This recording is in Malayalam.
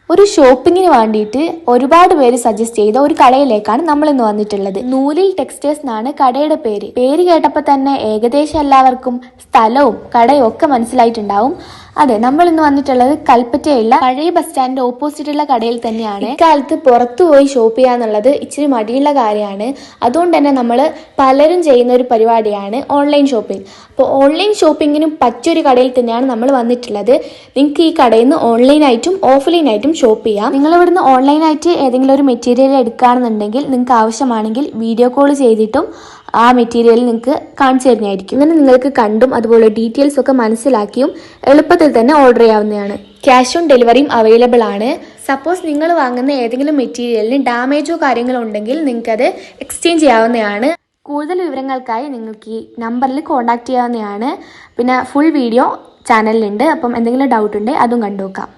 ഒരു ഷോപ്പിങ്ങിന് വേണ്ടിയിട്ട് ഒരുപാട് പേര് സജസ്റ്റ് ചെയ്ത ഒരു കടയിലേക്കാണ് നമ്മൾ ഇന്ന് വന്നിട്ടുള്ളത്. നൂലിൽ ടെക്സ്റ്റൈൽസ് എന്നാണ് കടയുടെ പേര്. പേര് കേട്ടപ്പോൾ തന്നെ ഏകദേശം എല്ലാവർക്കും സ്ഥലവും കടയും ഒക്കെ മനസ്സിലായിട്ടുണ്ടാവും. അതെ, നമ്മൾ ഇന്ന് വന്നിട്ടുള്ളത് കൽപ്പറ്റയുള്ള പഴയ ബസ് സ്റ്റാൻഡിന്റെ ഓപ്പോസിറ്റുള്ള കടയിൽ തന്നെയാണ്. ഇക്കാലത്ത് പുറത്തു പോയി ഷോപ്പ് ചെയ്യാന്നുള്ളത് ഇച്ചിരി മടിയുള്ള കാര്യമാണ്. അതുകൊണ്ട് തന്നെ നമ്മൾ പലരും ചെയ്യുന്ന ഒരു പരിപാടിയാണ് ഓൺലൈൻ ഷോപ്പിംഗ്. അപ്പോൾ ഓൺലൈൻ ഷോപ്പിങ്ങിനും പറ്റിയൊരു കടയിൽ തന്നെയാണ് നമ്മൾ വന്നിട്ടുള്ളത്. നിങ്ങൾക്ക് ഈ കടയിൽ നിന്ന് ഓൺലൈനായിട്ടും ഓഫ്ലൈനായിട്ടും ഷോപ്പ് ചെയ്യാം. നിങ്ങൾ ഇവിടുന്ന് ഓൺലൈനായിട്ട് ഏതെങ്കിലും ഒരു മെറ്റീരിയൽ എടുക്കുകയാണെന്നുണ്ടെങ്കിൽ നിങ്ങൾക്ക് ആവശ്യമാണെങ്കിൽ വീഡിയോ കോൾ ചെയ്തിട്ടും ആ മെറ്റീരിയൽ നിങ്ങൾക്ക് കാണിച്ചു തരുന്നതായിരിക്കും. അങ്ങനെ നിങ്ങൾക്ക് കണ്ടും അതുപോലെ ഡീറ്റെയിൽസ് ഒക്കെ മനസ്സിലാക്കിയും എളുപ്പത്തിൽ തന്നെ ഓർഡർ ചെയ്യാവുന്നതാണ്. ക്യാഷ് ഓൺ ഡെലിവറിയും അവൈലബിൾ ആണ്. സപ്പോസ് നിങ്ങൾ വാങ്ങുന്ന ഏതെങ്കിലും മെറ്റീരിയലിന് ഡാമേജോ കാര്യങ്ങളോ ഉണ്ടെങ്കിൽ നിങ്ങൾക്കത് എക്സ്ചേഞ്ച് ചെയ്യാവുന്നതാണ്. കൂടുതൽ വിവരങ്ങൾക്കായി നിങ്ങൾക്ക് ഈ നമ്പറിൽ കോൺടാക്ട് ചെയ്യാവുന്നതാണ്. പിന്നെ ഫുൾ വീഡിയോ ചാനലിലുണ്ട്. അപ്പം എന്തെങ്കിലും ഡൗട്ട് ഉണ്ടെങ്കിൽ അതും കണ്ടു നോക്കാം.